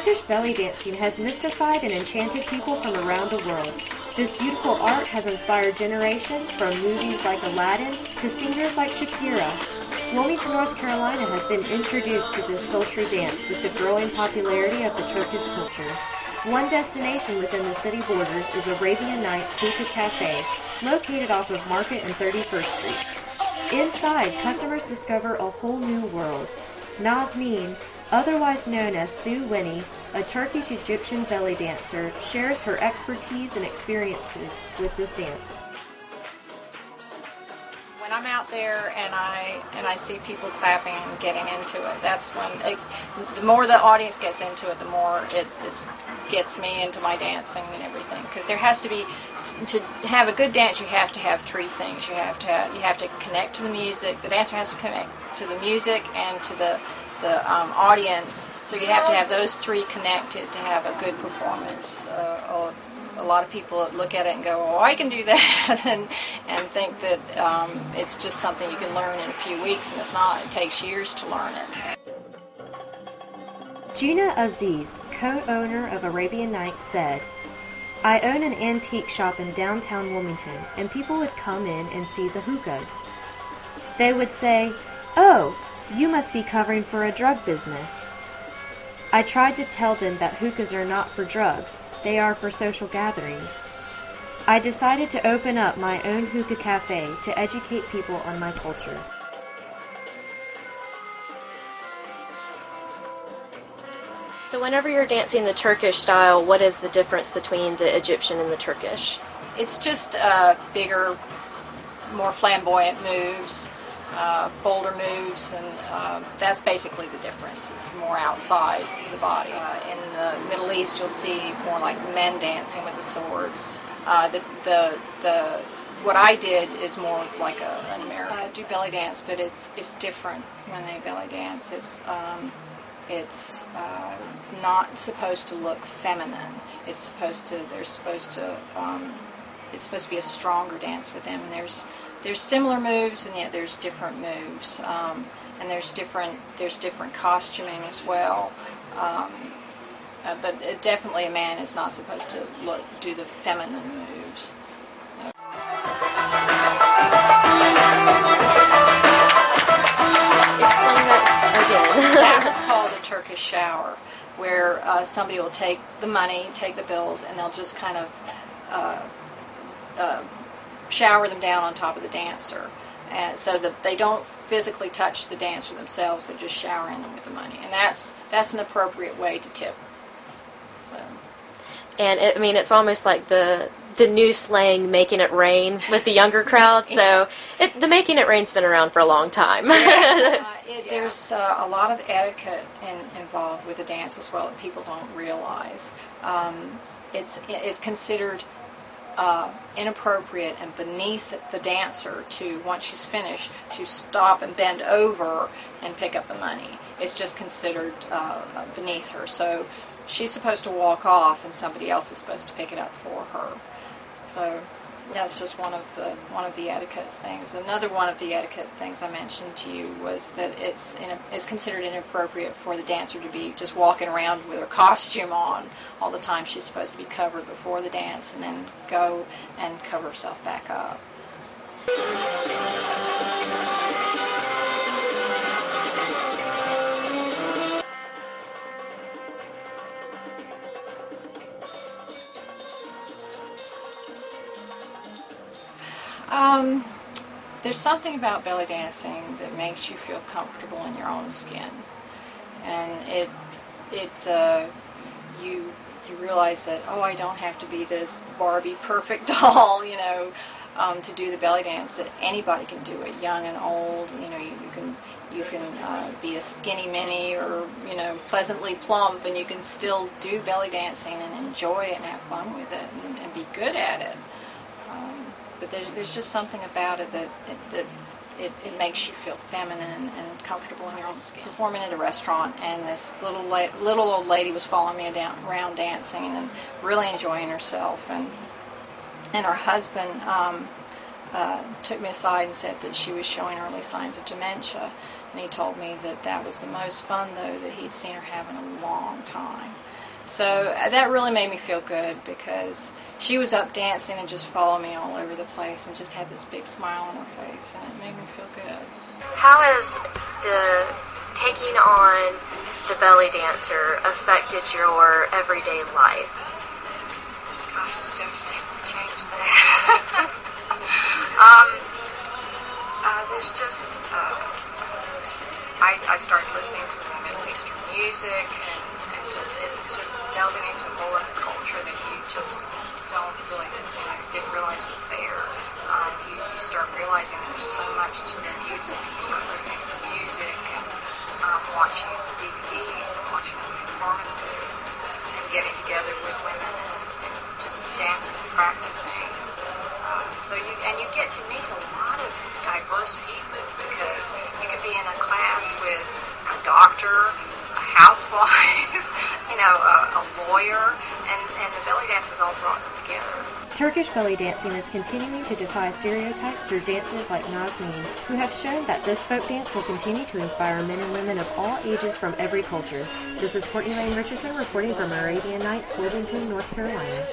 Turkish belly dancing has mystified and enchanted people from around the world. This beautiful art has inspired generations from movies like Aladdin to singers like Shakira. Wilmington, North Carolina has been introduced to this sultry dance with the growing popularity of the Turkish culture. One destination within the city borders is Arabian Nights Hookah Cafe, located off of Market and 31st Street. Inside, customers discover a whole new world. Nazmeen, otherwise known as Sue Winnie, a Turkish-Egyptian belly dancer, shares her expertise and experiences with this dance. When I'm out there and I see people clapping and getting into it, that's when the more the audience gets into it, the more it gets me into my dancing and everything. Because there has to be, to have a good dance, you have to have three things. You have to connect to the music. The dancer has to connect to the music and to the audience. So you have to have those three connected to have a good performance. A lot of people look at it and go, "Oh, I can do that," and think that it's just something you can learn in a few weeks, and it's not. It takes years to learn it. Gina Aziz, co-owner of Arabian Nights, said, "I own an antique shop in downtown Wilmington, and people would come in and see the hookahs. They would say, 'Oh, you must be covering for a drug business.' I tried to tell them that hookahs are not for drugs. They are for social gatherings. I decided to open up my own hookah cafe to educate people on my culture." So whenever you're dancing the Turkish style, what is the difference between the Egyptian and the Turkish? It's just bigger, more flamboyant moves, bolder moves, and that's basically the difference. It's more outside the body. In the Middle East, you'll see more like men dancing with the swords. What I did is more like an American. I do belly dance, but it's different when they belly dance. It's not supposed to look feminine. It's supposed to be a stronger dance with them. And there's similar moves, and yet there's different moves, and there's different costuming as well. But definitely, a man is not supposed to do the feminine moves. Explain that again. That was called a Turkish shower, where somebody will take the money, take the bills, and they'll just kind of shower them down on top of the dancer, and so that they don't physically touch the dancer themselves. They're just showering them with the money, and that's an appropriate way to tip. So, and it's almost like the new slang, "making it rain," with the younger crowd. So the "making it rain's" been around for a long time. There's a lot of etiquette involved with the dance as well that people don't realize. It's considered inappropriate and beneath the dancer to, once she's finished, to stop and bend over and pick up the money. It's just considered beneath her. So she's supposed to walk off, and somebody else is supposed to pick it up for her. So that's just one of the etiquette things. Another one of the etiquette things I mentioned to you was that it's considered inappropriate for the dancer to be just walking around with her costume on all the time. She's supposed to be covered before the dance and then go and cover herself back up. There's something about belly dancing that makes you feel comfortable in your own skin, and you realize that, oh, I don't have to be this Barbie perfect doll, to do the belly dance. That anybody can do it, young and old. You can be a skinny mini or pleasantly plump, and you can still do belly dancing and enjoy it and have fun with it and be good at it. But there's just something about it that it makes you feel feminine and comfortable in your own skin. Performing at a restaurant, and this little old lady was following me around dancing and really enjoying herself. And her husband took me aside and said that she was showing early signs of dementia. And he told me that that was the most fun, though, that he'd seen her have in a long time. So that really made me feel good, because she was up dancing and just followed me all over the place and just had this big smile on her face, and it made me feel good. How has the taking on the belly dancer affected your everyday life? Gosh, it's just changed that. There's just, I started listening to the Middle Eastern music, and just, it's just delving into a whole other culture that you just don't really, didn't realize was there. You start realizing there's so much to the music. You start listening to the music and watching DVDs and watching other performances and getting together with women and just dancing and practicing. So you get to meet a lot of diverse people, because you can be in a class with a doctor, a housewife, a lawyer, and the belly dance has all brought them together. Turkish belly dancing is continuing to defy stereotypes through dancers like Nazneen, who have shown that this folk dance will continue to inspire men and women of all ages from every culture. This is Courtney Lane Richardson reporting from Arabian Nights, Wilmington, North Carolina.